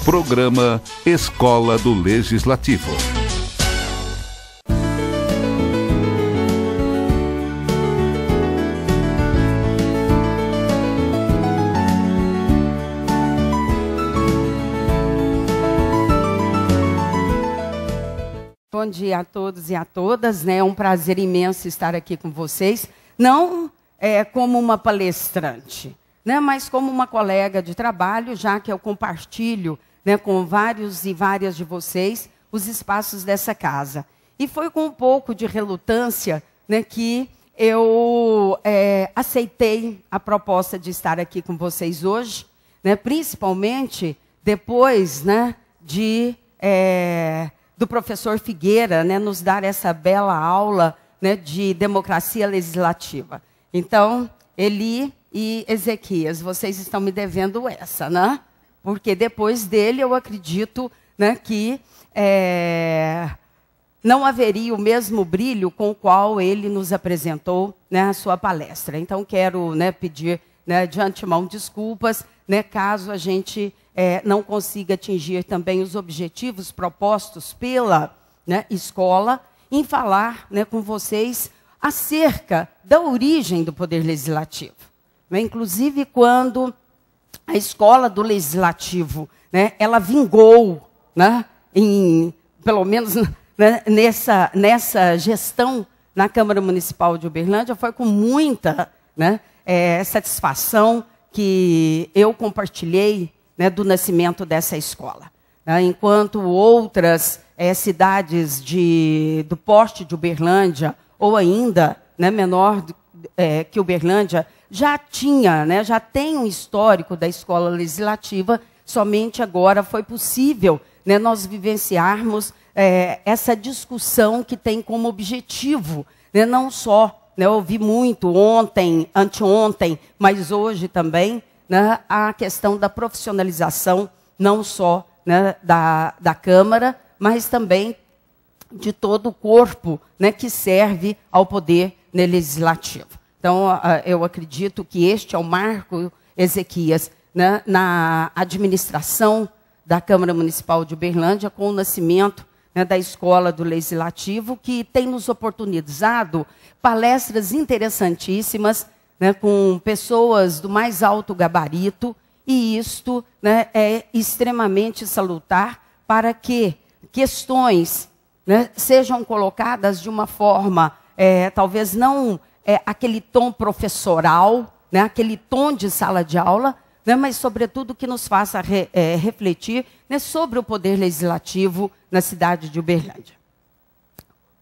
Programa Escola do Legislativo. Bom dia a todos e a todas, né? É um prazer imenso estar aqui com vocês, não como uma palestrante, né? Mas como uma colega de trabalho, já que eu compartilho, né, com vários e várias de vocês os espaços dessa casa. E foi com um pouco de relutância, né, que eu aceitei a proposta de estar aqui com vocês hoje, né, principalmente depois, né, do professor Figueira, né, nos dar essa bela aula, né, de democracia legislativa. Então, Eli e Ezequias, vocês estão me devendo essa, né? Porque depois dele eu acredito, né, que não haveria o mesmo brilho com o qual ele nos apresentou, né, a sua palestra. Então, quero, né, pedir, né, de antemão desculpas, né, caso a gente não consiga atingir também os objetivos propostos pela, né, escola, em falar, né, com vocês acerca da origem do Poder Legislativo. Né? Inclusive, quando a escola do Legislativo, né, ela vingou, né, pelo menos, né, nessa gestão na Câmara Municipal de Uberlândia, foi com muita, né, satisfação que eu compartilhei, né, do nascimento dessa escola. Enquanto outras cidades do porte de Uberlândia, ou ainda, né, menor que Uberlândia, já tem um histórico da escola legislativa, somente agora foi possível, né, nós vivenciarmos essa discussão que tem como objetivo, né, não só, né, eu ouvi muito ontem, anteontem, mas hoje também, né, a questão da profissionalização, não só, né, da Câmara, mas também de todo o corpo, né, que serve ao poder, né, legislativo. Então, eu acredito que este é o marco, Ezequias, né, na administração da Câmara Municipal de Uberlândia, com o nascimento, né, da Escola do Legislativo, que tem nos oportunizado palestras interessantíssimas, né, com pessoas do mais alto gabarito, e isto, né, é extremamente salutar para que questões, né, sejam colocadas de uma forma, talvez não aquele tom professoral, né, aquele tom de sala de aula, né, mas, sobretudo, que nos faça refletir, né, sobre o poder legislativo na cidade de Uberlândia.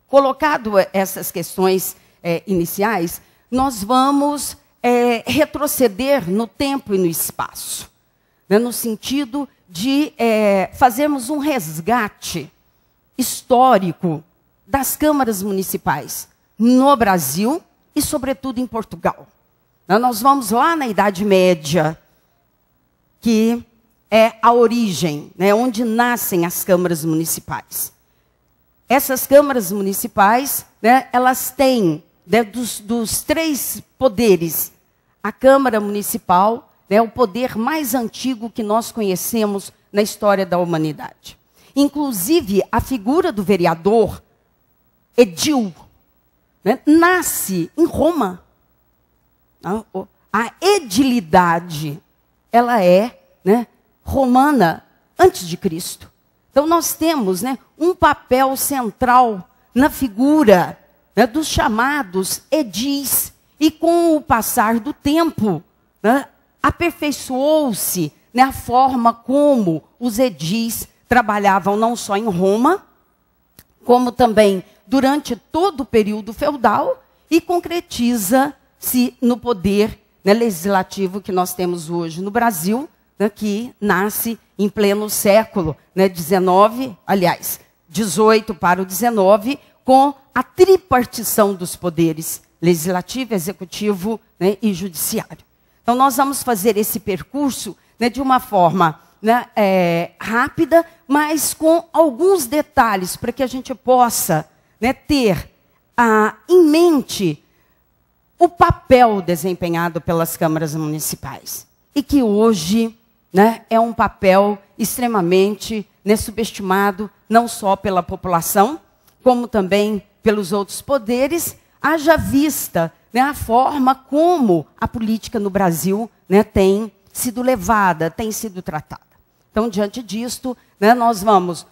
Colocado essas questões iniciais, nós vamos retroceder no tempo e no espaço, né, no sentido de fazermos um resgate histórico das câmaras municipais no Brasil e, sobretudo, em Portugal. Nós vamos lá na Idade Média, que é a origem, né, onde nascem as câmaras municipais. Essas câmaras municipais, né, elas têm, né, dos três poderes, a Câmara Municipal é o poder mais antigo que nós conhecemos na história da humanidade. Inclusive, a figura do vereador, edil, né, nasce em Roma. A edilidade, ela é, né, romana antes de Cristo. Então, nós temos, né, um papel central na figura, né, dos chamados edis. E com o passar do tempo, né, aperfeiçoou-se, né, a forma como os edis trabalhavam não só em Roma, como também durante todo o período feudal, e concretiza-se no poder, né, legislativo que nós temos hoje no Brasil, né, que nasce em pleno século, né, 19, aliás, 18 para o 19, com a tripartição dos poderes, legislativo, executivo, né, e judiciário. Então, nós vamos fazer esse percurso, né, de uma forma, né, rápida, mas com alguns detalhes, para que a gente possa, né, ter em mente o papel desempenhado pelas câmaras municipais. E que hoje, né, é um papel extremamente, né, subestimado, não só pela população, como também pelos outros poderes, haja vista, né, a forma como a política no Brasil, né, tem sido levada, tem sido tratada. Então, diante disto, né, nós vamos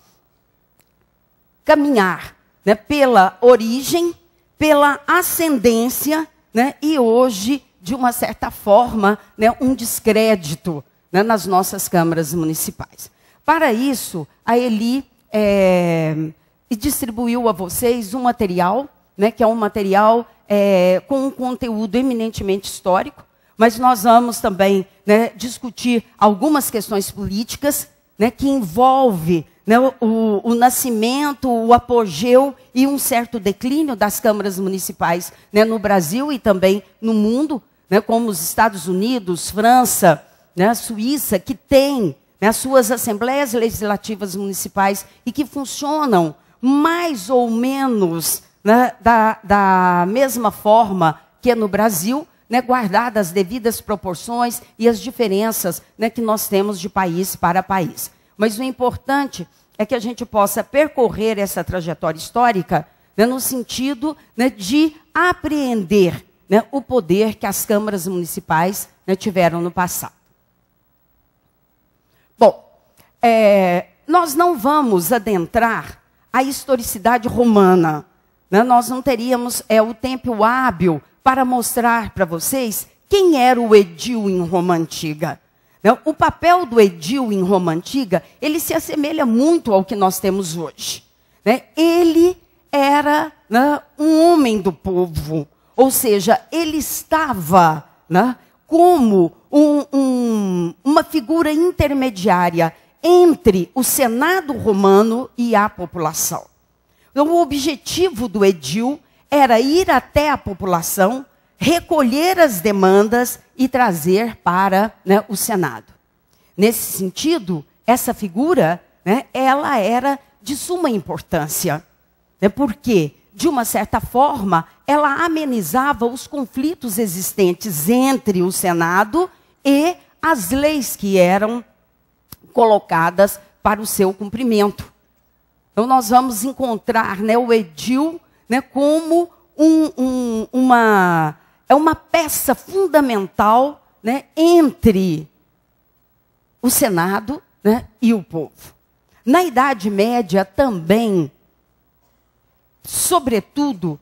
caminhar, né, pela origem, pela ascendência, né, e hoje, de uma certa forma, né, um descrédito, né, nas nossas câmaras municipais. Para isso, a Eli distribuiu a vocês um material, né, que é um material com um conteúdo eminentemente histórico, mas nós vamos também, né, discutir algumas questões políticas, né, que envolvem, né, o nascimento, o apogeu e um certo declínio das câmaras municipais, né, no Brasil e também no mundo, né, como os Estados Unidos, França, né, Suíça, que têm, né, as suas assembleias legislativas municipais e que funcionam mais ou menos, né, da mesma forma que é no Brasil, né, guardadas as devidas proporções e as diferenças, né, que nós temos de país para país. Mas o importante é que a gente possa percorrer essa trajetória histórica, né, no sentido, né, de apreender, né, o poder que as câmaras municipais, né, tiveram no passado. Bom, nós não vamos adentrar a historicidade romana, né? Nós não teríamos o tempo hábil para mostrar para vocês quem era o edil em Roma Antiga. O papel do edil em Roma Antiga, ele se assemelha muito ao que nós temos hoje, né? Ele era, né, um homem do povo, ou seja, ele estava, né, como uma figura intermediária entre o Senado romano e a população. Então, o objetivo do edil era ir até a população, recolher as demandas e trazer para, né, o Senado. Nesse sentido, essa figura, né, ela era de suma importância, né, porque, de uma certa forma, ela amenizava os conflitos existentes entre o Senado e as leis que eram colocadas para o seu cumprimento. Então, nós vamos encontrar, né, o edil, né, como uma peça fundamental, né, entre o Senado, né, e o povo. Na Idade Média também, sobretudo,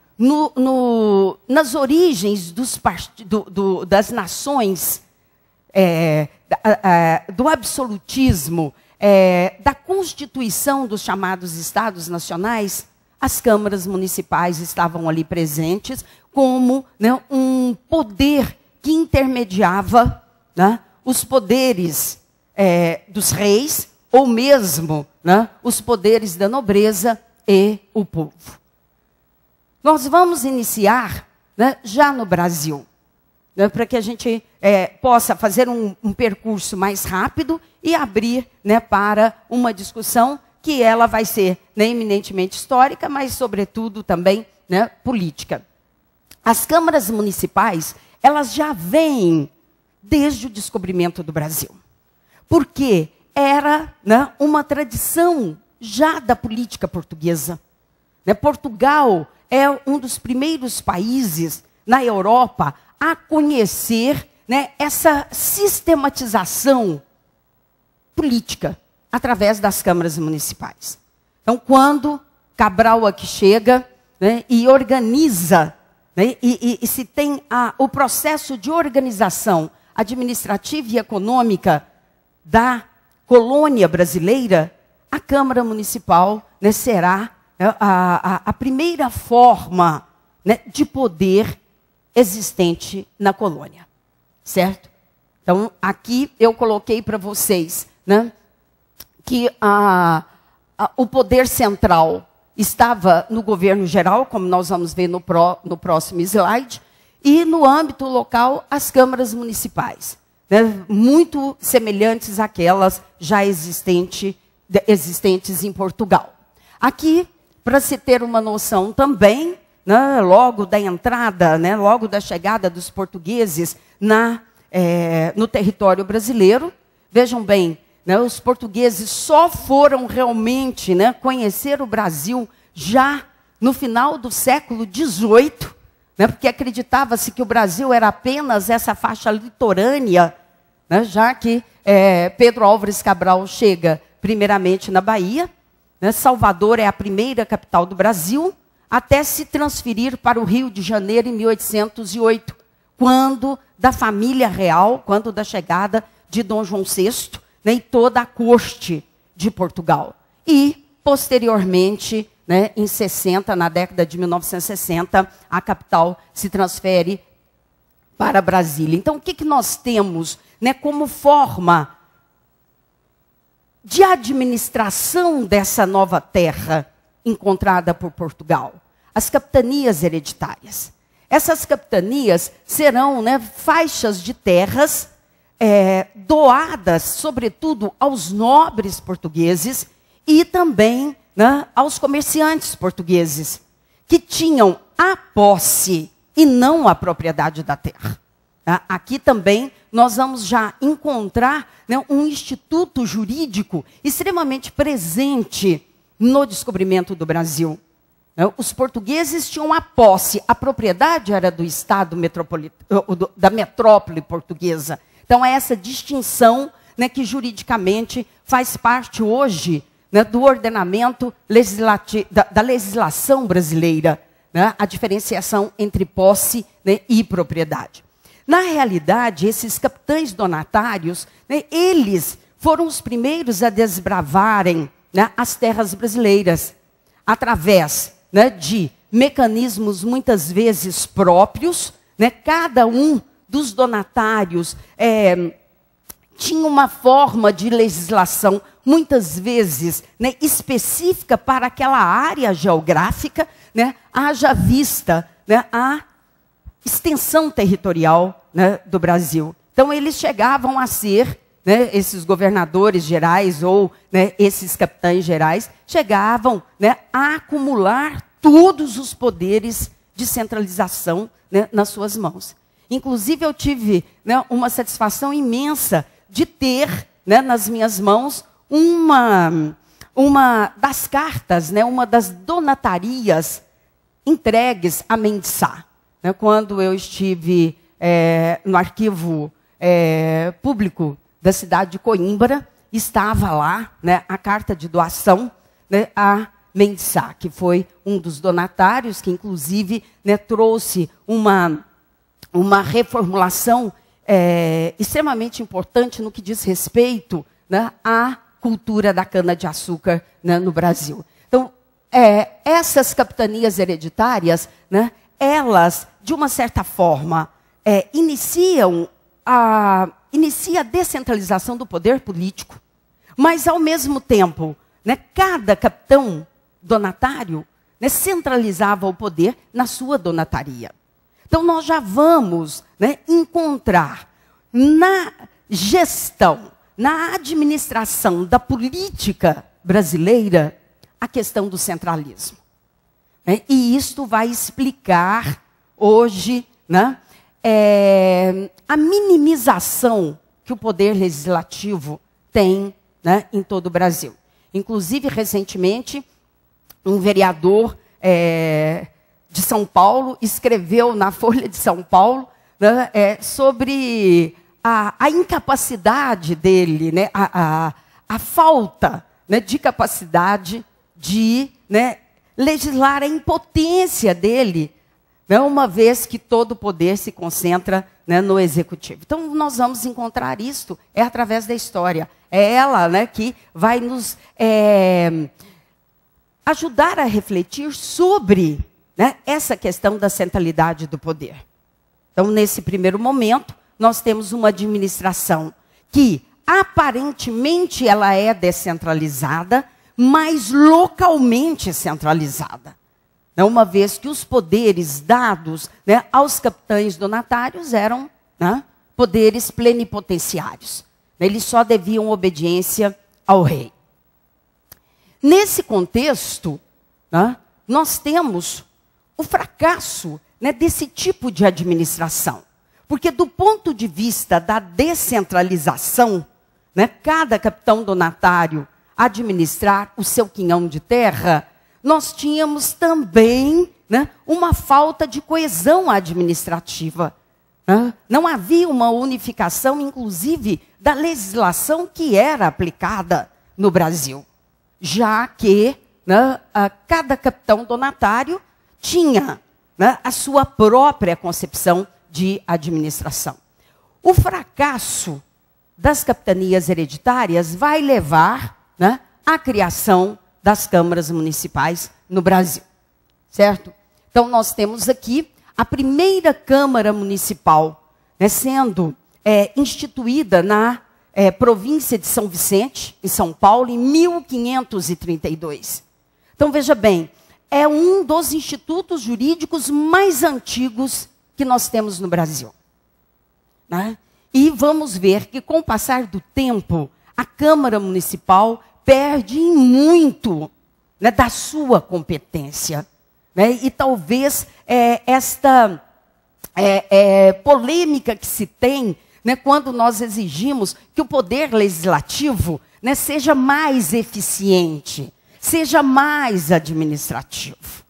nas origens das nações, do absolutismo, da constituição dos chamados Estados Nacionais, as câmaras municipais estavam ali presentes como, né, um poder que intermediava, né, os poderes dos reis, ou mesmo, né, os poderes da nobreza e o povo. Nós vamos iniciar, né, já no Brasil, né, para que a gente possa fazer um percurso mais rápido e abrir, né, para uma discussão que ela vai ser, né, eminentemente histórica, mas, sobretudo, também, né, política. As câmaras municipais, elas já vêm desde o descobrimento do Brasil. Porque era, né, uma tradição já da política portuguesa. Né? Portugal é um dos primeiros países na Europa a conhecer, né, essa sistematização política através das câmaras municipais. Então, quando Cabral aqui chega, né, e organiza, né, e se tem o processo de organização administrativa e econômica da colônia brasileira, a Câmara Municipal, né, será, né, a primeira forma, né, de poder existente na colônia. Certo? Então, aqui eu coloquei para vocês, né, que o poder central estava no governo geral, como nós vamos ver no próximo slide, e no âmbito local, as câmaras municipais, né, muito semelhantes àquelas já existentes em Portugal. Aqui, para se ter uma noção também, né, logo da entrada, né, logo da chegada dos portugueses no território brasileiro, Vejam bem, né, os portugueses só foram realmente, né, conhecer o Brasil já no final do século XVIII, né, porque acreditava-se que o Brasil era apenas essa faixa litorânea, né, já que Pedro Álvares Cabral chega primeiramente na Bahia, né, Salvador é a primeira capital do Brasil, até se transferir para o Rio de Janeiro em 1808, quando da família real, quando da chegada de Dom João VI, né, e toda a corte de Portugal. E, posteriormente, né, em 60, na década de 1960, a capital se transfere para Brasília. Então, o que nós temos, né, como forma de administração dessa nova terra encontrada por Portugal? As capitanias hereditárias. Essas capitanias serão, né, faixas de terras doadas, sobretudo, aos nobres portugueses e também, né, aos comerciantes portugueses, que tinham a posse e não a propriedade da terra. Aqui também nós vamos já encontrar, né, um instituto jurídico extremamente presente no descobrimento do Brasil. Os portugueses tinham a posse, a propriedade era do Estado da metrópole portuguesa. Então, é essa distinção, né, que juridicamente faz parte hoje, né, do ordenamento legislativo, da legislação brasileira, né, a diferenciação entre posse, né, e propriedade. Na realidade, esses capitães donatários, né, eles foram os primeiros a desbravarem, né, as terras brasileiras, através, né, de mecanismos muitas vezes próprios, né, cada um dos donatários tinha uma forma de legislação, muitas vezes, né, específica para aquela área geográfica, né, haja vista, né, a extensão territorial, né, do Brasil. Então, eles chegavam a ser, né, esses governadores gerais ou, né, esses capitães gerais, chegavam, né, a acumular todos os poderes de centralização, né, nas suas mãos. Inclusive, eu tive, né, uma satisfação imensa de ter, né, nas minhas mãos uma das cartas, né, uma das donatarias entregues a Mendes Sá. Né, quando eu estive no arquivo público da cidade de Coimbra, estava lá, né, a carta de doação, né, a Mendes Sá, que foi um dos donatários, que inclusive, né, trouxe uma reformulação extremamente importante no que diz respeito, né, à cultura da cana-de-açúcar, né, no Brasil. Então, essas capitanias hereditárias, né, elas, de uma certa forma, inicia a descentralização do poder político, mas, ao mesmo tempo, né, cada capitão donatário, né, centralizava o poder na sua donataria. Então, nós já vamos, né, encontrar na gestão, na administração da política brasileira, a questão do centralismo. Né? E isto vai explicar hoje, né, a minimização que o poder legislativo tem, né, em todo o Brasil. Inclusive, recentemente, um vereador de São Paulo escreveu na Folha de São Paulo, né, sobre a incapacidade dele, né, a falta, né, de capacidade de, né, legislar, a impotência dele, né, uma vez que todo o poder se concentra, né, no executivo. Então, nós vamos encontrar isso através da história. É ela, né, que vai nos ajudar a refletir sobre, né, essa questão da centralidade do poder. Então, nesse primeiro momento, nós temos uma administração que, aparentemente, ela é descentralizada, mas localmente centralizada. Uma vez que os poderes dados, né, aos capitães donatários eram, né, poderes plenipotenciários. Eles só deviam obediência ao rei. Nesse contexto, né, nós temos o fracasso, né, desse tipo de administração. Porque, do ponto de vista da descentralização, né, cada capitão donatário administrar o seu quinhão de terra, nós tínhamos também, né, uma falta de coesão administrativa. Né? Não havia uma unificação, inclusive, da legislação que era aplicada no Brasil, já que, né, cada capitão donatário tinha, né, a sua própria concepção de administração. O fracasso das capitanias hereditárias vai levar, né, à criação das câmaras municipais no Brasil, certo? Então, nós temos aqui a primeira Câmara Municipal, né, sendo instituída na província de São Vicente, em São Paulo, em 1532. Então, veja bem, é um dos institutos jurídicos mais antigos que nós temos no Brasil. Né? E vamos ver que, com o passar do tempo, a Câmara Municipal perde muito, né, da sua competência. Né? E talvez esta polêmica que se tem, né, quando nós exigimos que o poder legislativo, né, seja mais eficiente, seja mais administrativo,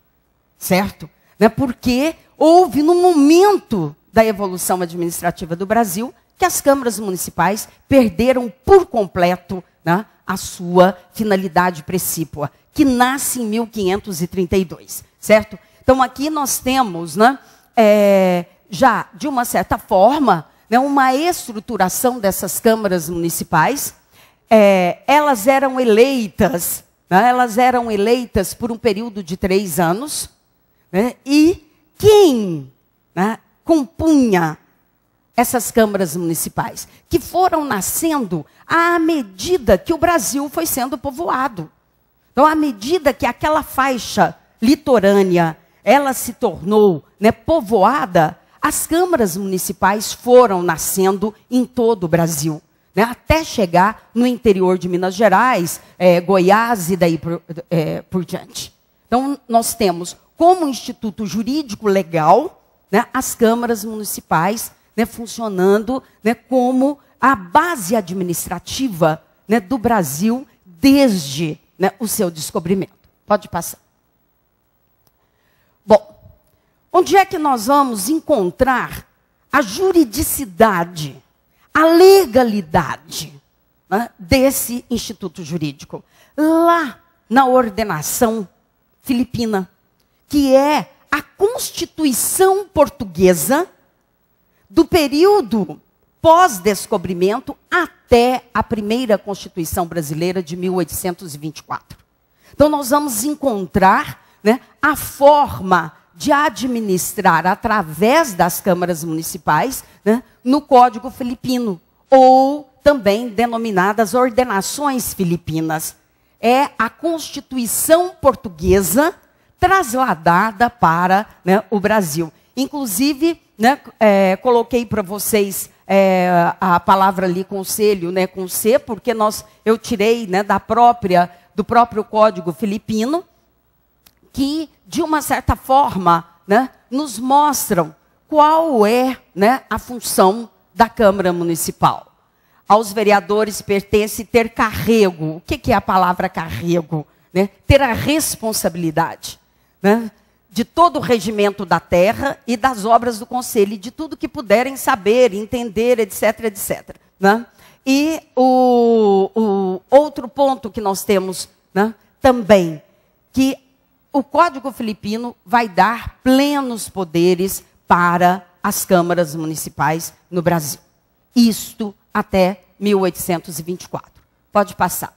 certo? Né, porque houve, no momento da evolução administrativa do Brasil, que as câmaras municipais perderam por completo, né, a sua finalidade precípua, que nasce em 1532, certo? Então, aqui nós temos, né, já, de uma certa forma, né, uma estruturação dessas câmaras municipais. Elas eram eleitas, né, por um período de 3 anos, né, e quem, né, compunha essas câmaras municipais? Que foram nascendo à medida que o Brasil foi sendo povoado. Então, à medida que aquela faixa litorânea, ela se tornou, né, povoada, as câmaras municipais foram nascendo em todo o Brasil, né, até chegar no interior de Minas Gerais, Goiás e daí por diante. Então, nós temos como instituto jurídico legal, né, as câmaras municipais, né, funcionando, né, como a base administrativa, né, do Brasil desde, né, o seu descobrimento. Pode passar. Bom, onde é que nós vamos encontrar a juridicidade, a legalidade, né, desse instituto jurídico? Lá na ordenação filipina, que é a Constituição Portuguesa do período pós-descobrimento até a primeira Constituição Brasileira de 1824. Então, nós vamos encontrar, né, a forma de administrar através das câmaras municipais, né, no Código Filipino, ou também denominadas ordenações filipinas. É a Constituição Portuguesa trasladada para, né, o Brasil. Inclusive, né, coloquei para vocês a palavra ali, conselho, né, com C, porque eu tirei, né, do próprio Código Filipino, que, de uma certa forma, né, nos mostram qual é, né, a função da Câmara Municipal. Aos vereadores pertence ter carrego. O que é a palavra carrego? Né? Ter a responsabilidade, né, de todo o regimento da terra e das obras do conselho, e de tudo que puderem saber, entender, etc, etc. Né? E o outro ponto que nós temos, né, também, que o Código Filipino vai dar plenos poderes para as câmaras municipais no Brasil. Isto até 1824. Pode passar.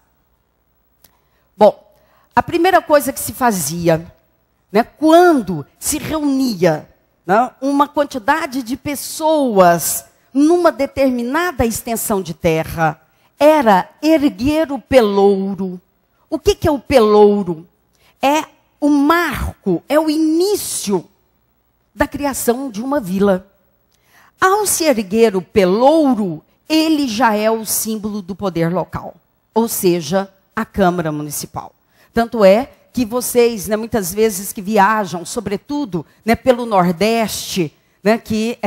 Bom, a primeira coisa que se fazia, né, quando se reunia, né, uma quantidade de pessoas numa determinada extensão de terra, era erguer o pelouro. O que é o pelouro? É o marco, é o início da criação de uma vila. Ao se erguer o pelouro, ele já é o símbolo do poder local, ou seja, a Câmara Municipal. Tanto é que vocês, né, muitas vezes que viajam, sobretudo, né, pelo Nordeste, né, que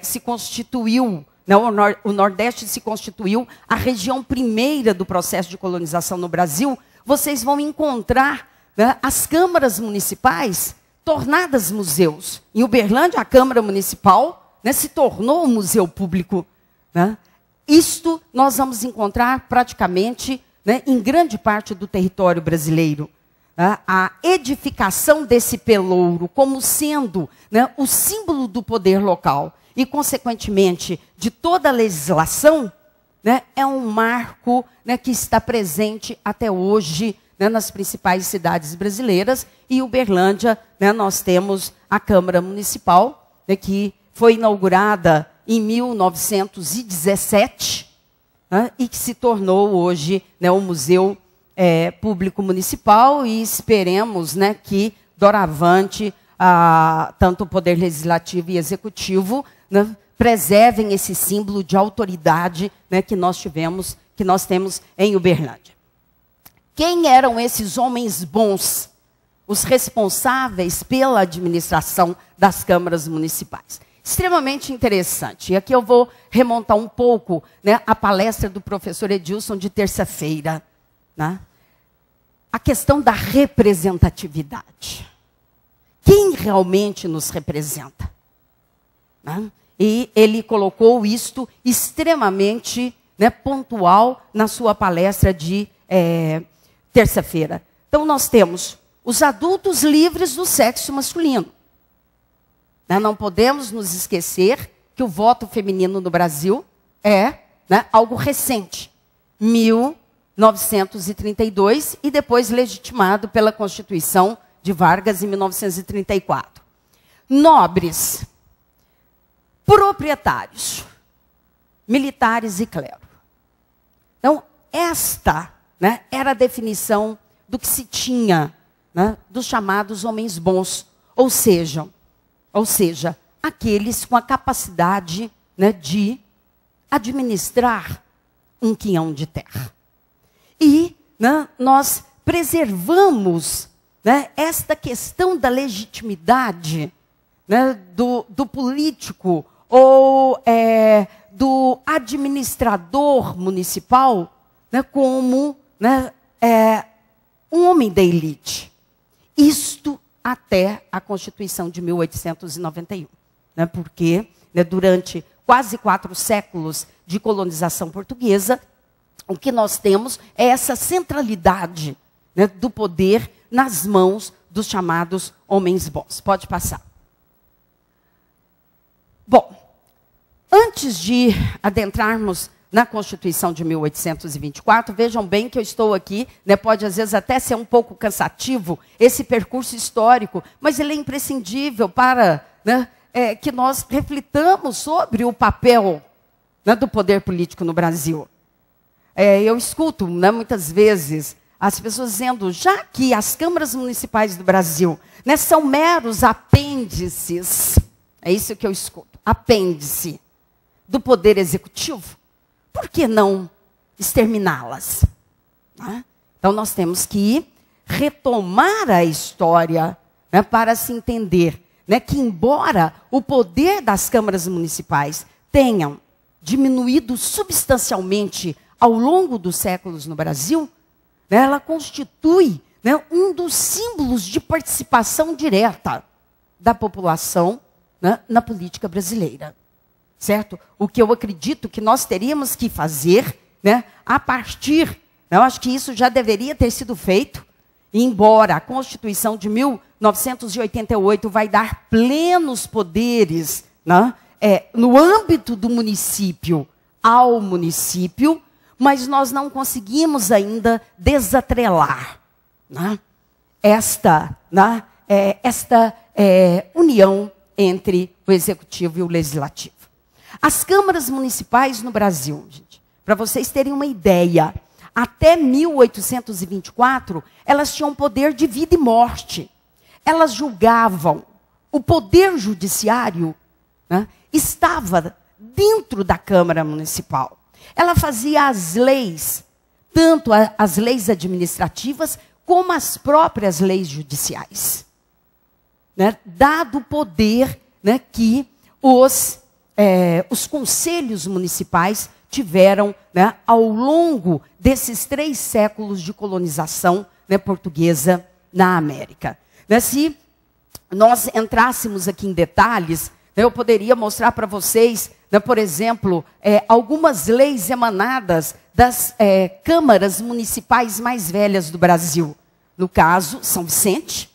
se constituiu, o Nordeste se constituiu a região primeira do processo de colonização no Brasil, vocês vão encontrar, né, as câmaras municipais tornadas museus. Em Uberlândia, a Câmara Municipal, né, se tornou um museu público. Né? Isto nós vamos encontrar praticamente, né, em grande parte do território brasileiro. Né? A edificação desse pelouro como sendo, né, o símbolo do poder local e, consequentemente, de toda a legislação, né, é um marco, né, que está presente até hoje, né, nas principais cidades brasileiras. E Uberlândia, né, nós temos a Câmara Municipal, né, que foi inaugurada em 1917, né, e que se tornou hoje, né, um museu público municipal, e esperemos, né, que doravante tanto o Poder Legislativo e Executivo, né, preservem esse símbolo de autoridade, né, que nós temos em Uberlândia. Quem eram esses homens bons, os responsáveis pela administração das câmaras municipais? Extremamente interessante. E aqui eu vou remontar um pouco, né, a palestra do professor Edilson de terça-feira. Né? A questão da representatividade. Quem realmente nos representa? Né? E ele colocou isto extremamente, né, pontual na sua palestra de terça-feira. Então, nós temos os adultos livres do sexo masculino. Né? Não podemos nos esquecer que o voto feminino no Brasil é, né, algo recente. 1932 e depois legitimado pela Constituição de Vargas em 1934. Nobres, proprietários, militares e clero. Então, esta, né, era a definição do que se tinha, né, dos chamados homens bons, ou seja, aqueles com a capacidade, né, de administrar um quinhão de terra. E, né, nós preservamos, né, esta questão da legitimidade, né, do político ou do administrador municipal, né, como, né, um homem da elite. Isto até a Constituição de 1891. Né, porque, né, durante quase 4 séculos de colonização portuguesa, o que nós temos é essa centralidade, né, do poder nas mãos dos chamados homens bons. Pode passar. Bom, antes de adentrarmos na Constituição de 1824, vejam bem que eu estou aqui, né, pode às vezes até ser um pouco cansativo esse percurso histórico, mas ele é imprescindível para, né, que nós reflitamos sobre o papel, né, do poder político no Brasil. Eu escuto, né, muitas vezes as pessoas dizendo, já que as câmaras municipais do Brasil, né, são meros apêndices, é isso que eu escuto, apêndice do poder executivo, por que não exterminá-las? Né? Então nós temos que retomar a história, né, para se entender, né, que embora o poder das câmaras municipais tenham diminuído substancialmente ao longo dos séculos no Brasil, né, ela constitui, né, um dos símbolos de participação direta da população, né, na política brasileira. Certo? O que eu acredito que nós teríamos que fazer, né, a partir, né, eu acho que isso já deveria ter sido feito, embora a Constituição de 1988 vai dar plenos poderes, né, no âmbito do município ao município, mas nós não conseguimos ainda desatrelar, né, esta união entre o executivo e o legislativo. As câmaras municipais no Brasil, gente, para vocês terem uma ideia, até 1824, elas tinham poder de vida e morte. Elas julgavam. O poder judiciário, né, estava dentro da Câmara Municipal. Ela fazia as leis, tanto as leis administrativas, como as próprias leis judiciais. Né, dado o poder, né, que os os conselhos municipais tiveram, né, ao longo desses 3 séculos de colonização, né, portuguesa na América. Né, se nós entrássemos aqui em detalhes, né, eu poderia mostrar para vocês, né, por exemplo, algumas leis emanadas das câmaras municipais mais velhas do Brasil. No caso, São Vicente,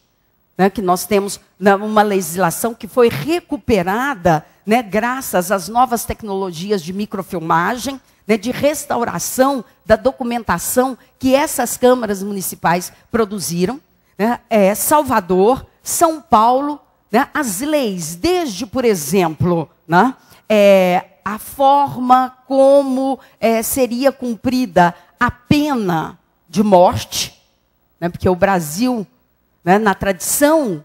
né, que nós temos uma legislação que foi recuperada, né, graças às novas tecnologias de microfilmagem, né, de restauração da documentação que essas câmaras municipais produziram. Né, Salvador, São Paulo, né, as leis, desde, por exemplo, né, a forma como seria cumprida a pena de morte, né, porque o Brasil, né, na tradição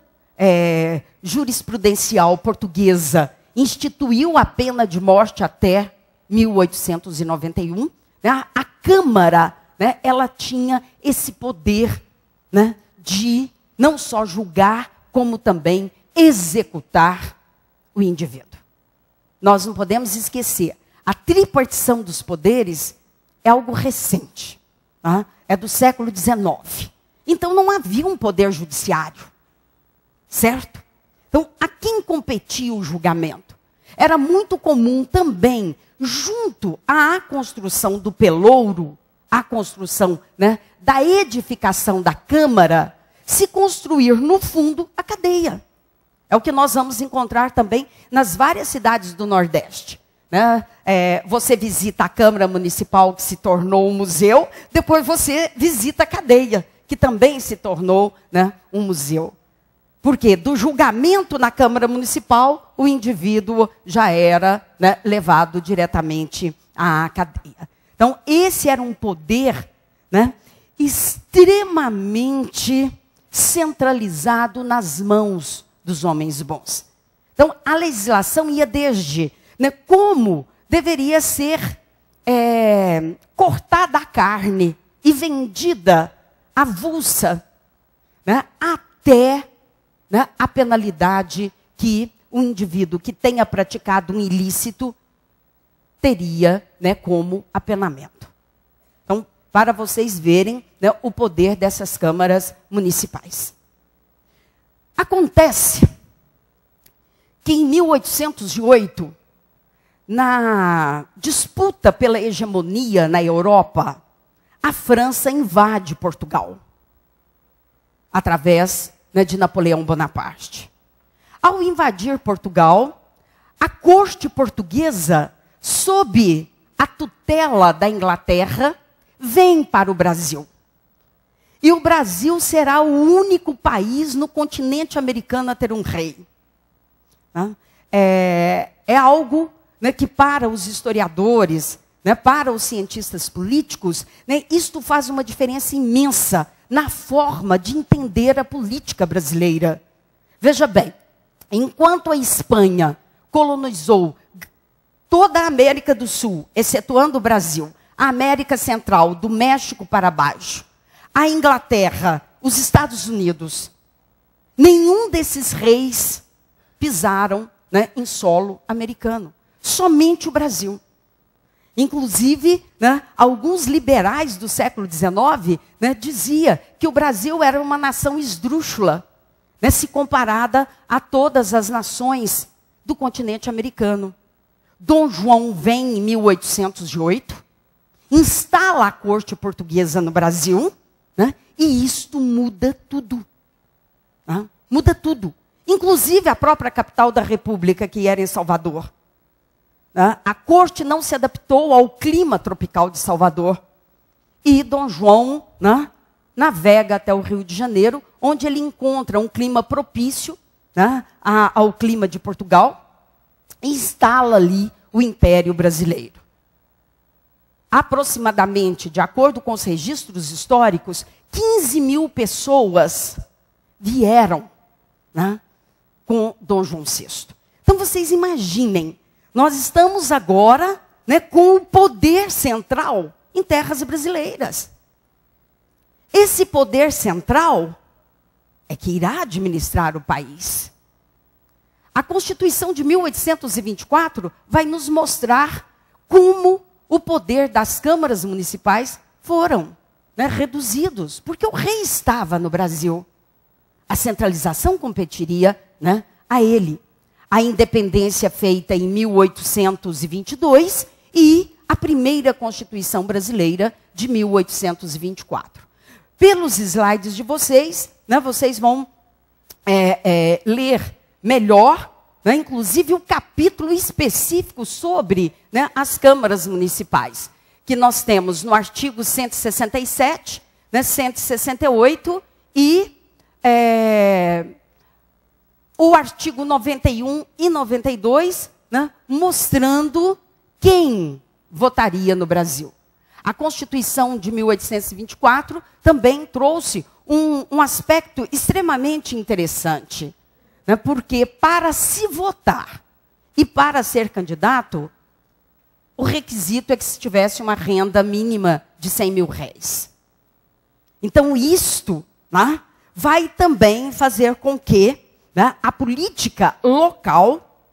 jurisprudencial portuguesa, instituiu a pena de morte até 1891. Né? A Câmara, né, ela tinha esse poder, né, de não só julgar, como também executar o indivíduo. Nós não podemos esquecer, a tripartição dos poderes é algo recente, tá? É do século XIX. Então não havia um poder judiciário, certo? Então, a quem competia o julgamento? Era muito comum também, junto à construção do pelouro, à construção, né, da edificação da Câmara, se construir no fundo a cadeia. É o que nós vamos encontrar também nas várias cidades do Nordeste. Né? Você visita a Câmara Municipal, que se tornou um museu, depois você visita a cadeia, que também se tornou, né, um museu. Porque do julgamento na Câmara Municipal, o indivíduo já era, né, levado diretamente à cadeia. Então, esse era um poder, né, extremamente centralizado nas mãos dos homens bons. Então, a legislação ia desde, né, como deveria ser cortada a carne e vendida avulsa, né, até, né, a penalidade que o indivíduo que tenha praticado um ilícito teria, né, como apenamento. Então, para vocês verem, né, o poder dessas câmaras municipais. Acontece que em 1808, na disputa pela hegemonia na Europa, a França invade Portugal, através, né, de Napoleão Bonaparte. Ao invadir Portugal, a corte portuguesa, sob a tutela da Inglaterra, vem para o Brasil. E o Brasil será o único país no continente americano a ter um rei. É algo, né, que para os historiadores, né, para os cientistas políticos, né, isto faz uma diferença imensa na forma de entender a política brasileira. Veja bem, enquanto a Espanha colonizou toda a América do Sul, excetuando o Brasil, a América Central, do México para baixo, a Inglaterra, os Estados Unidos, nenhum desses reis pisaram, né, em solo americano. Somente o Brasil. Inclusive, né, alguns liberais do século XIX, né, diziam que o Brasil era uma nação esdrúxula, né, se comparada a todas as nações do continente americano. Dom João vem em 1808, instala a corte portuguesa no Brasil, né, e isto muda tudo. Né? Muda tudo. Inclusive a própria capital da República, que era em Salvador. A corte não se adaptou ao clima tropical de Salvador. E Dom João, né, navega até o Rio de Janeiro, onde ele encontra um clima propício, né, ao clima de Portugal, e instala ali o Império Brasileiro. Aproximadamente, de acordo com os registros históricos, 15 mil pessoas vieram, né, com Dom João VI. Então vocês imaginem, nós estamos agora, né, com o poder central em terras brasileiras. Esse poder central é que irá administrar o país. A Constituição de 1824 vai nos mostrar como o poder das câmaras municipais foram, né, reduzidos, porque o rei estava no Brasil. A centralização competiria, né, a ele. A independência feita em 1822 e a primeira Constituição brasileira de 1824. Pelos slides de vocês, né, vocês vão ler melhor, né, inclusive o capítulo específico sobre, né, as câmaras municipais, que nós temos no artigo 167, né, 168 e o artigo 91 e 92, né, mostrando quem votaria no Brasil. A Constituição de 1824 também trouxe um aspecto extremamente interessante, né, porque para se votar e para ser candidato, o requisito é que se tivesse uma renda mínima de 100 mil réis. Então, isto, né, vai também fazer com que, né, a política local,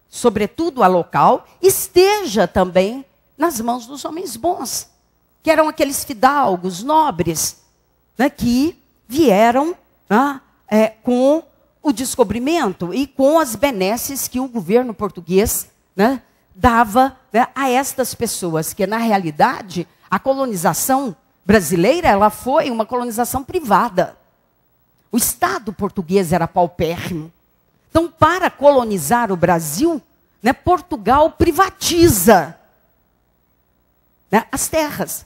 sobretudo a local, esteja também nas mãos dos homens bons, que eram aqueles fidalgos, nobres, né, que vieram, né, com o descobrimento e com as benesses que o governo português, né, dava, né, a estas pessoas, que na realidade a colonização brasileira ela foi uma colonização privada. O Estado português era paupérrimo. Então, para colonizar o Brasil, né, Portugal privatiza, né, as terras.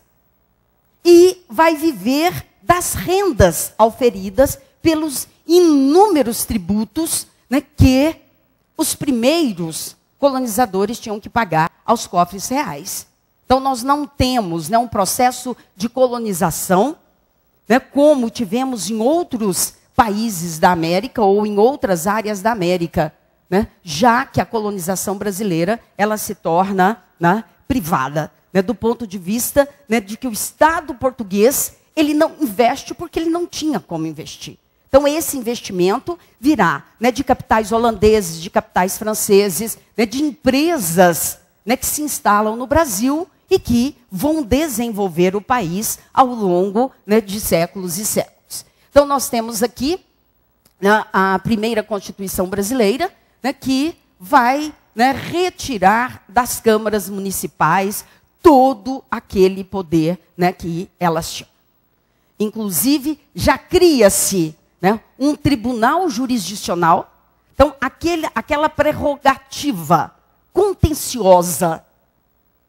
E vai viver das rendas auferidas pelos inúmeros tributos, né, que os primeiros colonizadores tinham que pagar aos cofres reais. Então, nós não temos, né, um processo de colonização, né, como tivemos em outros países da América ou em outras áreas da América, né, já que a colonização brasileira ela se torna, né, privada, né, do ponto de vista, né, de que o Estado português ele não investe porque ele não tinha como investir. Então, esse investimento virá, né, de capitais holandeses, de capitais franceses, né, de empresas, né, que se instalam no Brasil e que vão desenvolver o país ao longo, né, de séculos e séculos. Então, nós temos aqui, né, a primeira Constituição brasileira, né, que vai, né, retirar das câmaras municipais todo aquele poder, né, que elas tinham. Inclusive, já cria-se, né, um tribunal jurisdicional. Então, aquela prerrogativa contenciosa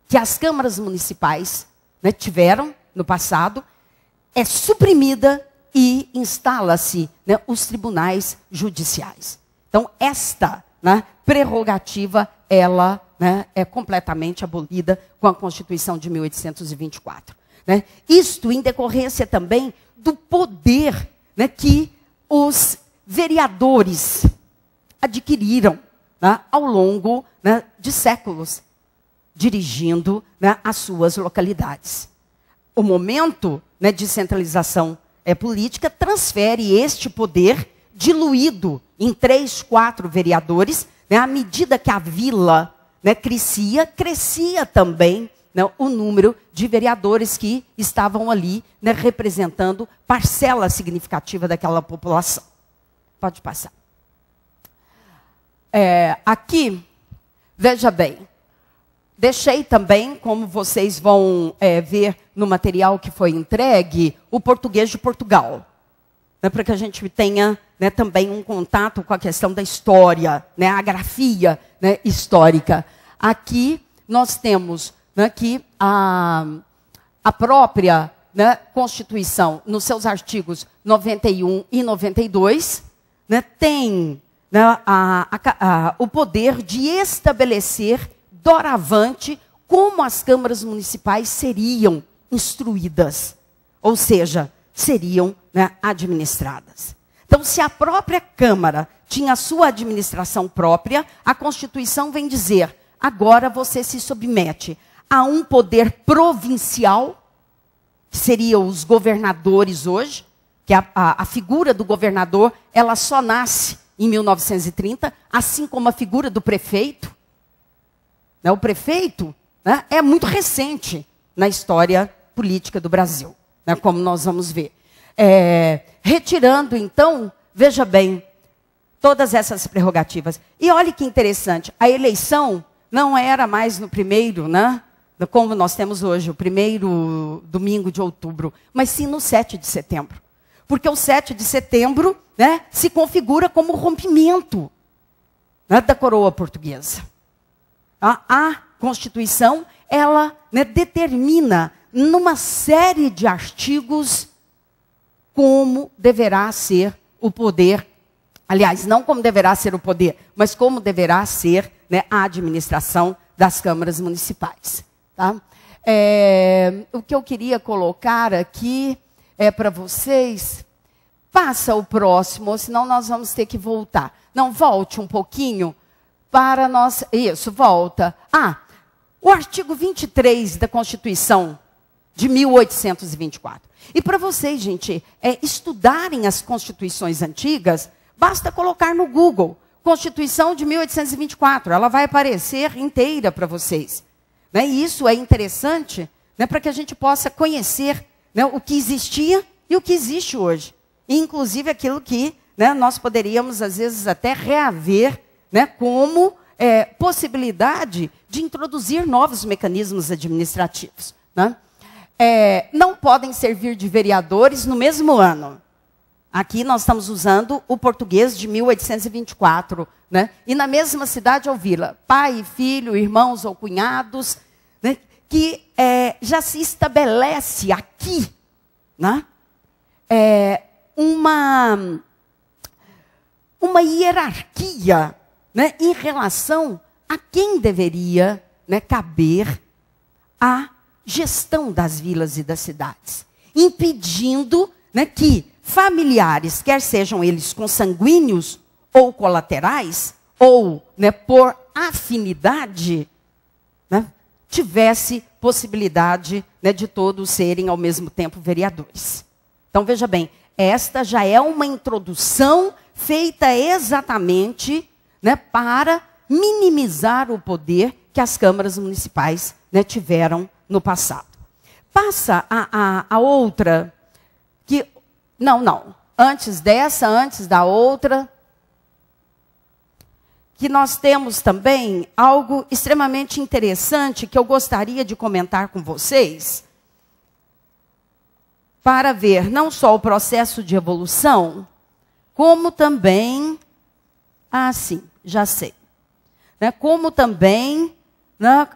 que as câmaras municipais, né, tiveram no passado, é suprimida e instala-se, né, os tribunais judiciais. Então, esta, né, prerrogativa, ela, né, é completamente abolida com a Constituição de 1824. Né? Isto em decorrência também do poder, né, que os vereadores adquiriram, né, ao longo, né, de séculos, dirigindo, né, as suas localidades. O momento, né, de centralização política transfere este poder diluído em 3, 4 vereadores, né, à medida que a vila, né, crescia também, né, o número de vereadores que estavam ali, né, representando parcela significativa daquela população. Pode passar. Aqui, veja bem, deixei também, como vocês vão ver no material que foi entregue, o português de Portugal, né, para que a gente tenha, né, também um contato com a questão da história, né, a grafia, né, histórica. Aqui nós temos, né, que a própria, né, Constituição, nos seus artigos 91 e 92, né, tem, né, o poder de estabelecer doravante como as câmaras municipais seriam instruídas, ou seja, seriam, né, administradas. Então, se a própria Câmara tinha a sua administração própria, a Constituição vem dizer, agora você se submete a um poder provincial, que seriam os governadores hoje, que a figura do governador, ela só nasce em 1930, assim como a figura do prefeito. O prefeito, né, é muito recente na história política do Brasil, né, como nós vamos ver. Retirando, então, veja bem, todas essas prerrogativas. E olha que interessante, a eleição não era mais no primeiro, né, como nós temos hoje, o primeiro domingo de outubro, mas sim no 7 de setembro. Porque o 7 de setembro, né, se configura como o rompimento, né, da coroa portuguesa. A Constituição, ela, né, determina numa série de artigos como deverá ser o poder. Aliás, não como deverá ser o poder, mas como deverá ser, né, a administração das câmaras municipais. Tá? O que eu queria colocar aqui para vocês, passa o próximo, senão nós vamos ter que voltar. Não, volte um pouquinho para nós. Isso, volta. O artigo 23 da Constituição de 1824. E para vocês, gente, estudarem as constituições antigas, basta colocar no Google, Constituição de 1824. Ela vai aparecer inteira para vocês. Né? E isso é interessante, né, para que a gente possa conhecer, né, o que existia e o que existe hoje. E, inclusive, aquilo que, né, nós poderíamos, às vezes, até reaver, né, como possibilidade de introduzir novos mecanismos administrativos. Né? Não podem servir de vereadores no mesmo ano. Aqui nós estamos usando o português de 1824. Né? E na mesma cidade ou vila, pai e filho, irmãos ou cunhados, né, que já se estabelece aqui, né, uma hierarquia, né, em relação a quem deveria, né, caber a gestão das vilas e das cidades, impedindo, né, que familiares, quer sejam eles consanguíneos ou colaterais, ou, né, por afinidade, né, tivesse possibilidade, né, de todos serem ao mesmo tempo vereadores. Então, veja bem, esta já é uma introdução feita exatamente, né, para minimizar o poder que as câmaras municipais, né, tiveram no passado. Passa a outra, que... Não. Antes dessa, antes da outra, que nós temos também algo extremamente interessante que eu gostaria de comentar com vocês, para ver não só o processo de evolução, como também... sim, já sei. Né, como também, né,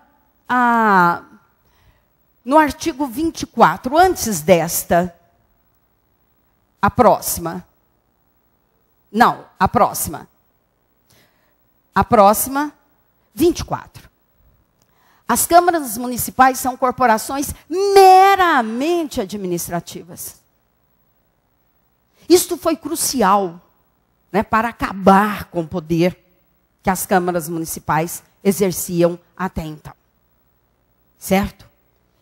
no artigo 24, antes desta, a próxima. Não, a próxima. A próxima, 24. As câmaras municipais são corporações meramente administrativas. Isto foi crucial, né, para acabar com o poder que as câmaras municipais exerciam até então. Certo?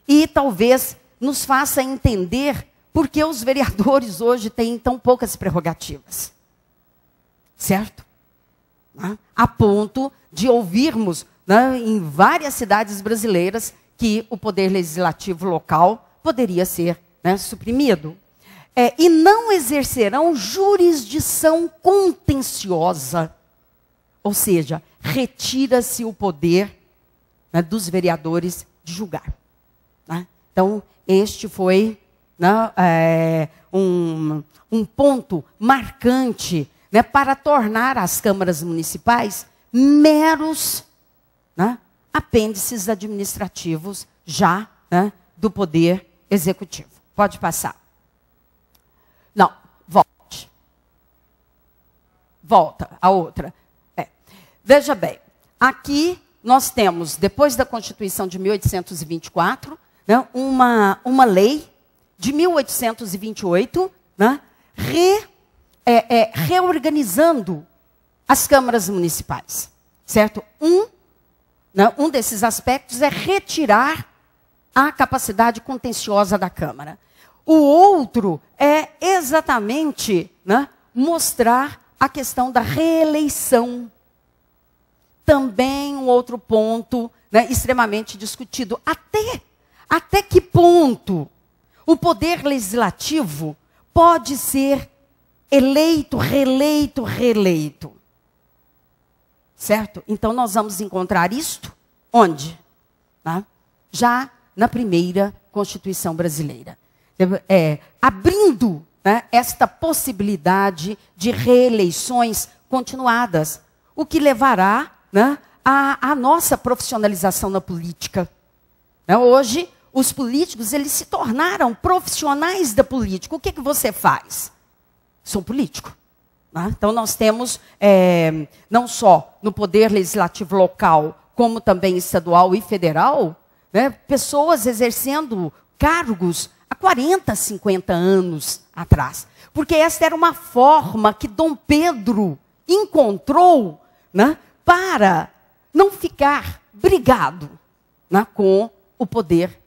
E talvez nos faça entender por que os vereadores hoje têm tão poucas prerrogativas. Certo? A ponto de ouvirmos, né, em várias cidades brasileiras que o poder legislativo local poderia ser, né, suprimido. E não exercerão jurisdição contenciosa. Ou seja, retira-se o poder, né, dos vereadores de julgar. Né? Então, este foi, né, um ponto marcante, né, para tornar as câmaras municipais meros, né, apêndices administrativos já, né, do poder executivo. Pode passar. Não, volte. Volta, a outra. Veja bem, aqui nós temos, depois da Constituição de 1824, né, uma lei de 1828, né, reorganizando as câmaras municipais. Certo? Um desses aspectos é retirar a capacidade contenciosa da Câmara. O outro é exatamente, né, mostrar a questão da reeleição. Também um outro ponto, né, extremamente discutido. Até que ponto o poder legislativo pode ser eleito, reeleito? Certo? Então, nós vamos encontrar isto onde? Tá? Já na primeira Constituição brasileira. Abrindo, né, esta possibilidade de reeleições continuadas, o que levará, né, à nossa profissionalização na política. Né? Hoje, os políticos eles se tornaram profissionais da política. O que você faz? Sou político. Né? Então, nós temos, não só no poder legislativo local, como também estadual e federal, né, pessoas exercendo cargos há 40, 50 anos atrás. Porque essa era uma forma que Dom Pedro encontrou, né, para não ficar brigado, né, com o poder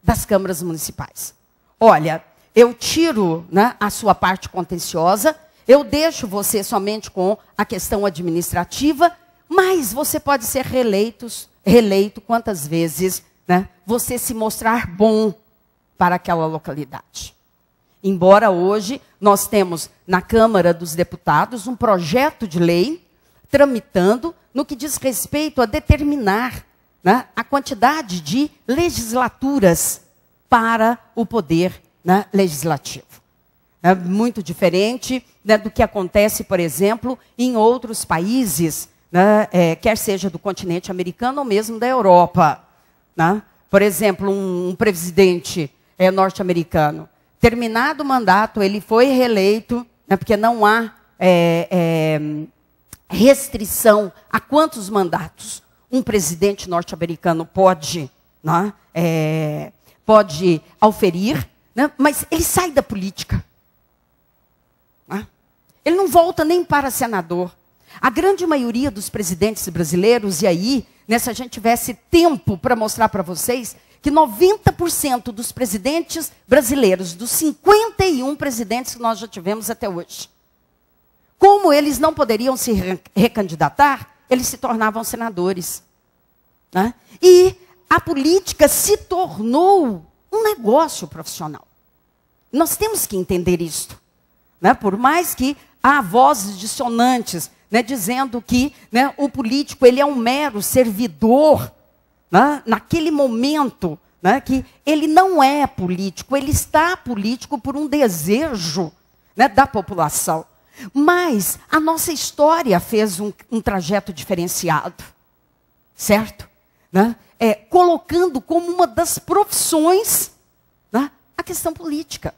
das câmaras municipais. Olha, eu tiro, né, a sua parte contenciosa, eu deixo você somente com a questão administrativa, mas você pode ser reeleito quantas vezes, né, você se mostrar bom para aquela localidade. Embora hoje nós temos na Câmara dos Deputados um projeto de lei tramitando no que diz respeito a determinar, né, a quantidade de legislaturas para o poder, né, legislativo. É muito diferente, né, do que acontece, por exemplo, em outros países, né, quer seja do continente americano ou mesmo da Europa. Né? Por exemplo, um presidente norte-americano, terminado o mandato, ele foi reeleito, né, porque não há restrição a quantos mandatos um presidente norte-americano pode, né, pode auferir, né, mas ele sai da política. Né? Ele não volta nem para senador. A grande maioria dos presidentes brasileiros, e aí, né, se a gente tivesse tempo para mostrar para vocês, que 90% dos presidentes brasileiros, dos 51 presidentes que nós já tivemos até hoje, como eles não poderiam se recandidatar, eles se tornavam senadores. Né? E a política se tornou um negócio profissional. Nós temos que entender isto. Né? Por mais que há vozes dissonantes, né, dizendo que, né, o político ele é um mero servidor, né, naquele momento, né, que ele não é político, ele está político por um desejo, né, da população. Mas a nossa história fez um trajeto diferenciado, certo? Né? Colocando como uma das profissões, né, a questão política.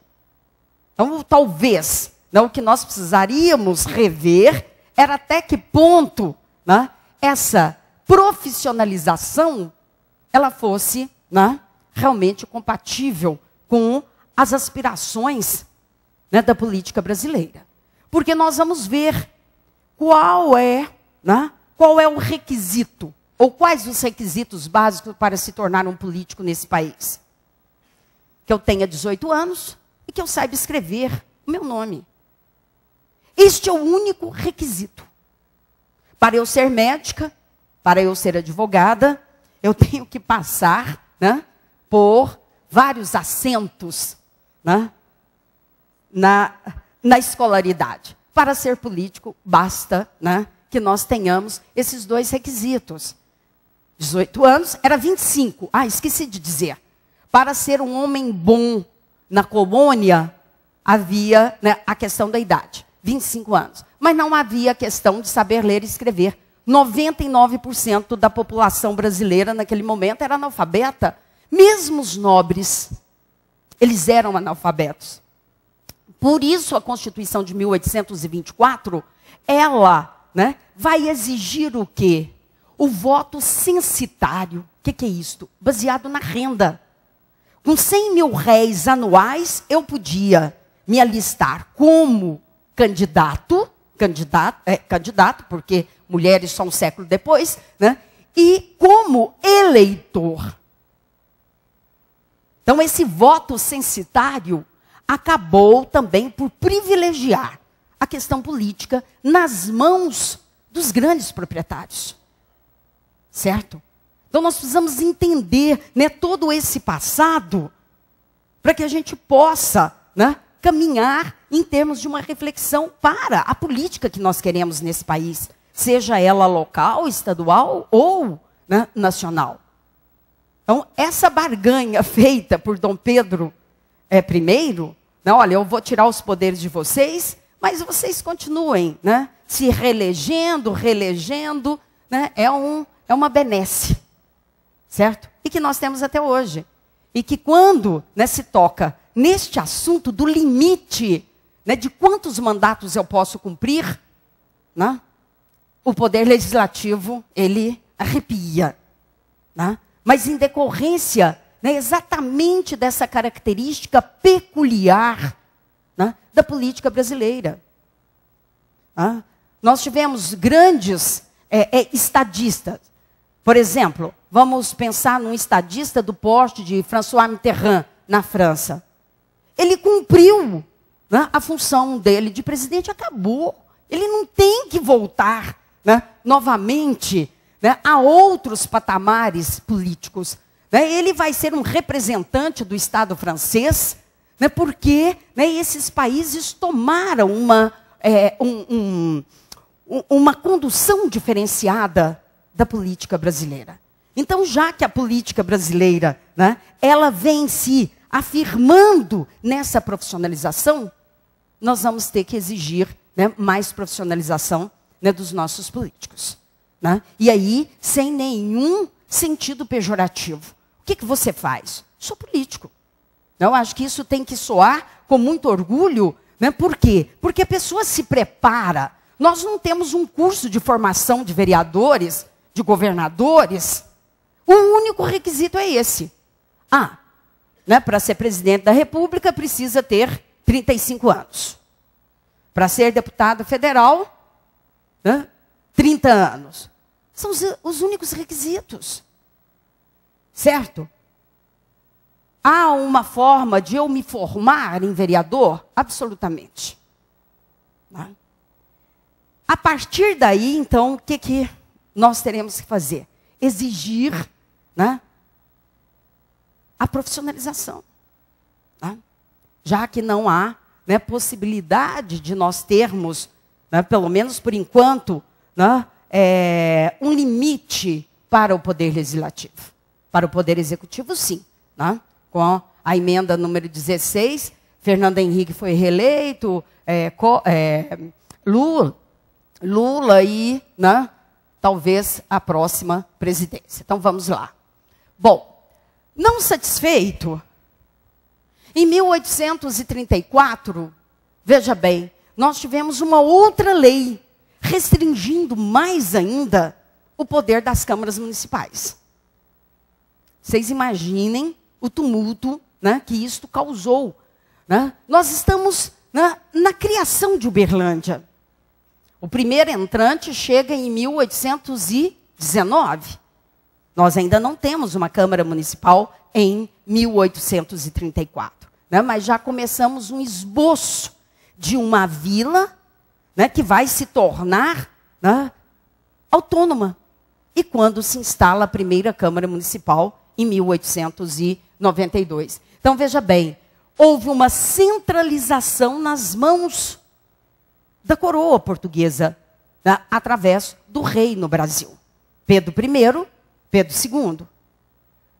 Então, talvez, né, o que nós precisaríamos rever era até que ponto, né, essa profissionalização ela fosse, né, realmente compatível com as aspirações, né, da política brasileira. Porque nós vamos ver qual é o requisito, ou quais os requisitos básicos para se tornar um político nesse país. Que eu tenha 18 anos e que eu saiba escrever o meu nome. Este é o único requisito. Para eu ser médica, para eu ser advogada, eu tenho que passar, né, por vários assentos, né, na escolaridade. Para ser político, basta, né, que nós tenhamos esses dois requisitos. 18 anos, era 25. Ah, esqueci de dizer. Para ser um homem bom na colônia, havia, né, a questão da idade. 25 anos. Mas não havia a questão de saber ler e escrever. 99% da população brasileira naquele momento era analfabeta. Mesmo os nobres, eles eram analfabetos. Por isso a Constituição de 1824, ela, né, vai exigir o quê? O voto censitário. O que é isto? Baseado na renda. Com 100 mil réis anuais, eu podia me alistar como candidato, porque mulheres só um século depois, né? E como eleitor. Então, esse voto censitário acabou também por privilegiar a questão política nas mãos dos grandes proprietários. Certo? Então nós precisamos entender, né, todo esse passado para que a gente possa, né, caminhar em termos de uma reflexão para a política que nós queremos nesse país, seja ela local, estadual ou, né, nacional. Então, essa barganha feita por Dom Pedro I, né, olha, eu vou tirar os poderes de vocês, mas vocês continuem, né, se reelegendo, né, é uma benesse, certo? E que nós temos até hoje. E que quando, né, se toca neste assunto do limite, né, de quantos mandatos eu posso cumprir, né, o poder legislativo, ele arrepia. Né? Mas em decorrência, né, exatamente dessa característica peculiar, né, da política brasileira. Né? Nós tivemos grandes estadistas. Por exemplo, vamos pensar num estadista do porte de François Mitterrand, na França. Ele cumpriu, né, a função dele de presidente, acabou. Ele não tem que voltar, né, novamente, né, a outros patamares políticos. Né? Ele vai ser um representante do Estado francês, né, porque, né, esses países tomaram uma condução diferenciada da política brasileira. Então, já que a política brasileira, né, ela vem se afirmando nessa profissionalização, nós vamos ter que exigir, né, mais profissionalização, né, dos nossos políticos. Né? E aí, sem nenhum sentido pejorativo. O que você faz? Sou político. Eu acho que isso tem que soar com muito orgulho. Né? Por quê? Porque a pessoa se prepara. Nós não temos um curso de formação de vereadores, de governadores. O único requisito é esse. Né, para ser presidente da República, precisa ter 35 anos. Para ser deputado federal, né, 30 anos. São os únicos requisitos. Certo? Há uma forma de eu me formar em vereador? Absolutamente. Né? A partir daí, então, o que nós teremos que fazer? Exigir, né, a profissionalização. Né? Já que não há, né, possibilidade de nós termos, né, pelo menos por enquanto, né, um limite para o poder legislativo. Para o poder executivo, sim. Né? Com a emenda número 16, Fernando Henrique foi reeleito, Lula e, né, talvez a próxima presidência. Então, vamos lá. Bom, não satisfeito, em 1834, veja bem, nós tivemos uma outra lei restringindo mais ainda o poder das câmaras municipais. Vocês imaginem o tumulto, né, que isto causou. Né? Nós estamos, né, na criação de Uberlândia. O primeiro entrante chega em 1819. Nós ainda não temos uma Câmara Municipal em 1834. Né? Mas já começamos um esboço de uma vila, né, que vai se tornar, né, autônoma. E quando se instala a primeira Câmara Municipal, em 1892. Então, veja bem, houve uma centralização nas mãos da coroa portuguesa, né, através do rei no Brasil. Pedro I, Pedro II.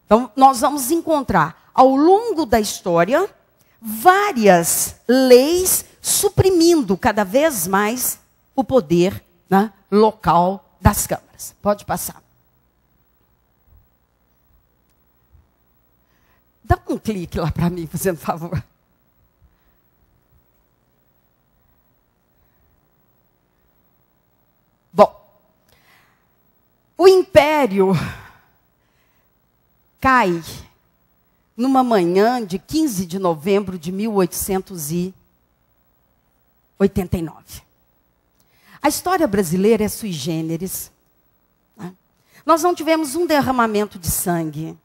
Então, nós vamos encontrar, ao longo da história, várias leis suprimindo cada vez mais o poder, né, local das câmaras. Pode passar. Dá um clique lá para mim, fazendo favor. Bom, o Império cai numa manhã de 15 de novembro de 1889. A história brasileira é sui generis. Né? Nós não tivemos um derramamento de sangue.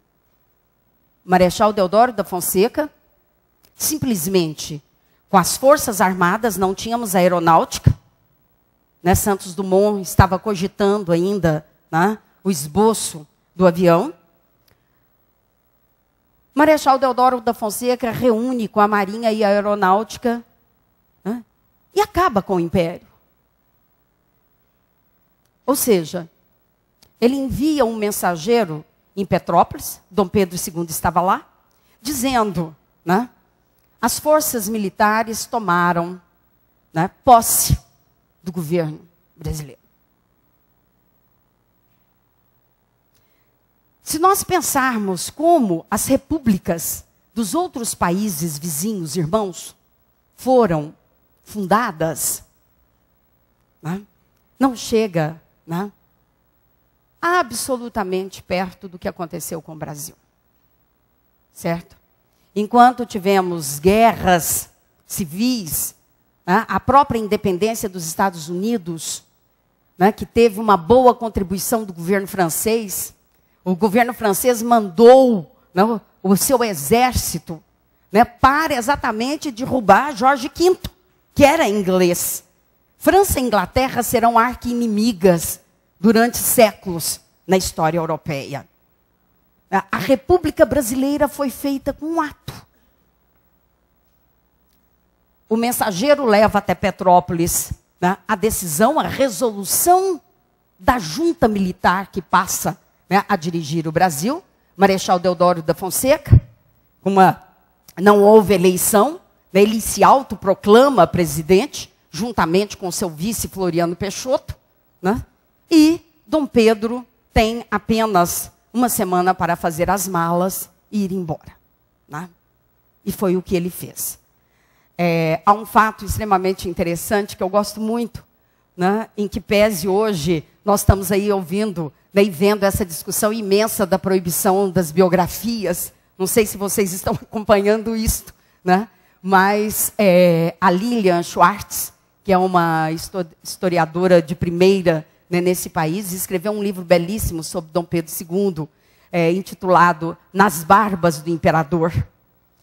Marechal Deodoro da Fonseca, simplesmente, com as Forças Armadas, não tínhamos aeronáutica. Né? Santos Dumont estava cogitando ainda, né, o esboço do avião. Marechal Deodoro da Fonseca reúne com a Marinha e a Aeronáutica, né, e acaba com o Império. Ou seja, ele envia um mensageiro em Petrópolis, Dom Pedro II estava lá, dizendo, né, as forças militares tomaram, né, posse do governo brasileiro. Se nós pensarmos como as repúblicas dos outros países vizinhos, irmãos, foram fundadas, né, não chega, né, absolutamente perto do que aconteceu com o Brasil. Certo? Enquanto tivemos guerras civis, né, a própria independência dos Estados Unidos, né, que teve uma boa contribuição do governo francês, o governo francês mandou, né, o seu exército, né, para exatamente derrubar Jorge V, que era inglês. França e Inglaterra serão arqui-inimigas durante séculos na história europeia. A República Brasileira foi feita com um ato. O mensageiro leva até Petrópolis, né, a decisão, a resolução da junta militar que passa, né, a dirigir o Brasil, Marechal Deodoro da Fonseca. Não houve eleição, né, ele se autoproclama presidente, juntamente com seu vice Floriano Peixoto, né, e Dom Pedro tem apenas uma semana para fazer as malas e ir embora. Né? E foi o que ele fez. Há um fato extremamente interessante que eu gosto muito, né, em que pese hoje nós estamos aí ouvindo, né, e vendo essa discussão imensa da proibição das biografias. Não sei se vocês estão acompanhando isso, né? Mas a Lilian Schwartz, que é uma historiadora de primeira, né, nesse país, escreveu um livro belíssimo sobre Dom Pedro II, intitulado Nas Barbas do Imperador.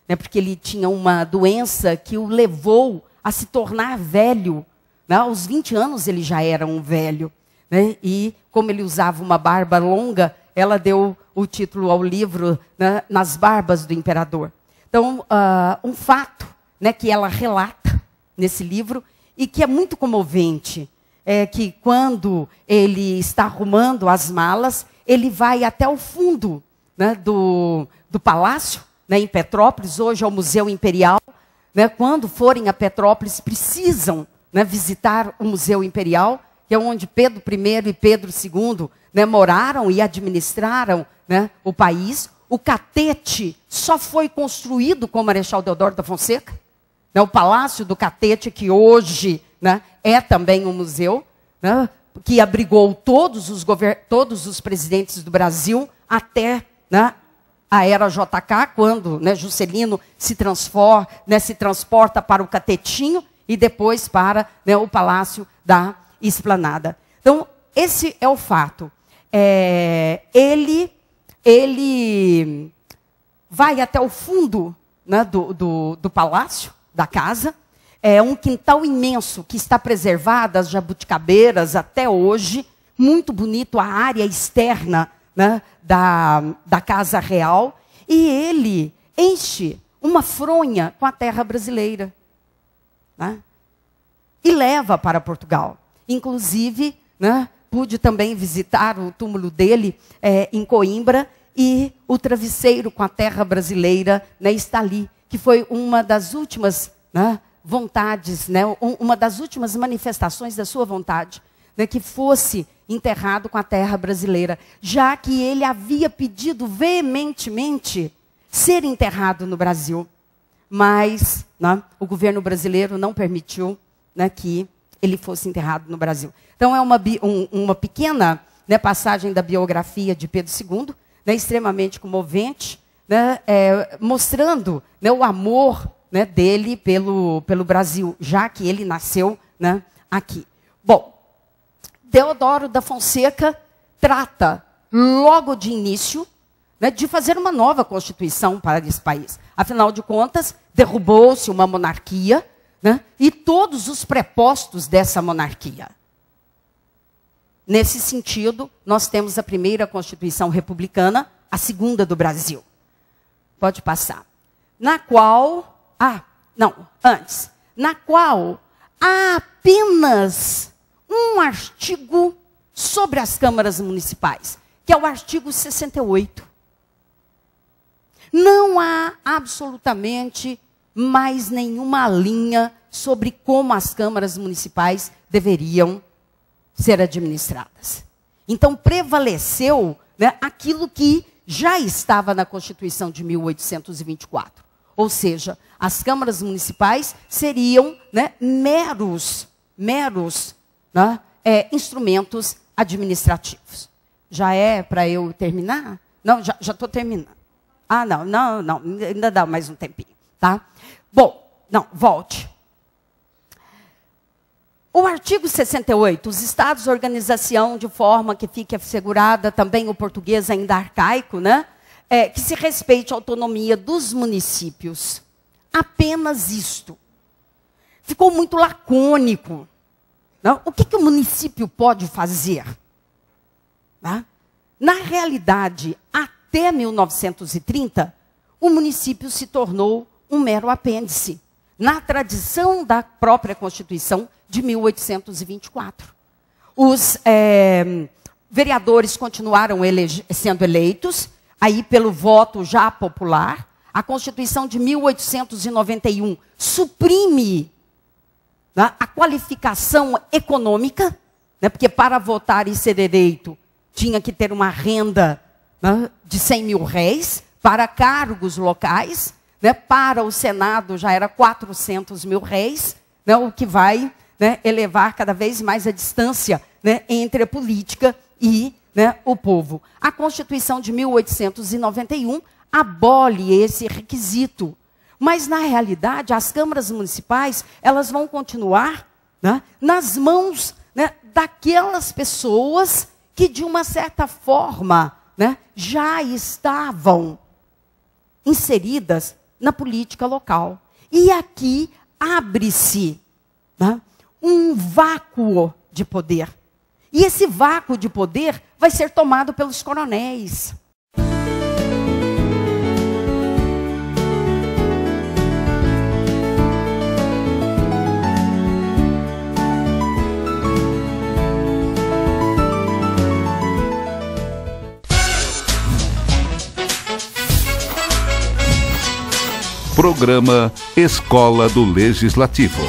Né, porque ele tinha uma doença que o levou a se tornar velho. Né? Aos 20 anos ele já era um velho. Né? E como ele usava uma barba longa, ela deu o título ao livro, né, Nas Barbas do Imperador. Então, um fato, né, que ela relata nesse livro e que é muito comovente, é que quando ele está arrumando as malas, ele vai até o fundo, né, do palácio, né, em Petrópolis, hoje é o Museu Imperial. Né, quando forem a Petrópolis, precisam, né, visitar o Museu Imperial, que é onde Pedro I e Pedro II, né, moraram e administraram, né, o país. O Catete só foi construído com o Marechal Deodoro da Fonseca. Né, o Palácio do Catete, que hoje, né, é também um museu, né, que abrigou todos os presidentes do Brasil até, né, a era JK, quando, né, Juscelino se transporta para o Catetinho e depois para, né, o Palácio da Esplanada. Então, esse é o fato. Ele vai até o fundo, né, do palácio, da casa. É um quintal imenso que está preservado, as jabuticabeiras até hoje. Muito bonito a área externa, né, da Casa Real. E ele enche uma fronha com a terra brasileira. Né, e leva para Portugal. Inclusive, né, pude também visitar o túmulo dele em Coimbra, e o travesseiro com a terra brasileira, né, está ali, que foi uma das últimas, né, vontades, né, uma das últimas manifestações da sua vontade, né, que fosse enterrado com a terra brasileira, já que ele havia pedido veementemente ser enterrado no Brasil. Mas, né, o governo brasileiro não permitiu, né, que ele fosse enterrado no Brasil. Então, é uma pequena, né, passagem da biografia de Pedro II, né, extremamente comovente, né, mostrando, né, o amor, né, dele pelo Brasil, já que ele nasceu, né, aqui. Bom, Deodoro da Fonseca trata, logo de início, né, de fazer uma nova Constituição para esse país. Afinal de contas, derrubou-se uma monarquia, né, e todos os prepostos dessa monarquia. Nesse sentido, nós temos a primeira Constituição republicana, a segunda do Brasil. Pode passar. Na qual... Na qual há apenas um artigo sobre as câmaras municipais, que é o artigo 68. Não há absolutamente mais nenhuma linha sobre como as câmaras municipais deveriam ser administradas. Então, prevaleceu, né, aquilo que já estava na Constituição de 1824. Ou seja, as câmaras municipais seriam, né, meros né, instrumentos administrativos. Já é para eu terminar? Não, já estou terminando. Ah, não, ainda dá mais um tempinho, tá? Bom, não, volte. O artigo 68, os estados, organização de forma que fique assegurada também o português ainda arcaico, né? Que se respeite a autonomia dos municípios. Apenas isto. Ficou muito lacônico. Não? O que o município pode fazer? Tá? Na realidade, até 1930, o município se tornou um mero apêndice, na tradição da própria Constituição de 1824. Os vereadores continuaram sendo eleitos, aí pelo voto já popular. A Constituição de 1891 suprime, né, a qualificação econômica, né, porque para votar e ser eleito tinha que ter uma renda, né, de 100 mil réis, para cargos locais, né, para o Senado já era 400 mil réis, né, o que vai, né, elevar cada vez mais a distância, né, entre a política e, né, o povo. A Constituição de 1891 abole esse requisito. Mas, na realidade, as câmaras municipais, elas vão continuar, né, nas mãos, né, daquelas pessoas que, de uma certa forma, né, já estavam inseridas na política local. E aqui abre-se, né, um vácuo de poder. E esse vácuo de poder vai ser tomado pelos coronéis. Programa Escola do Legislativo.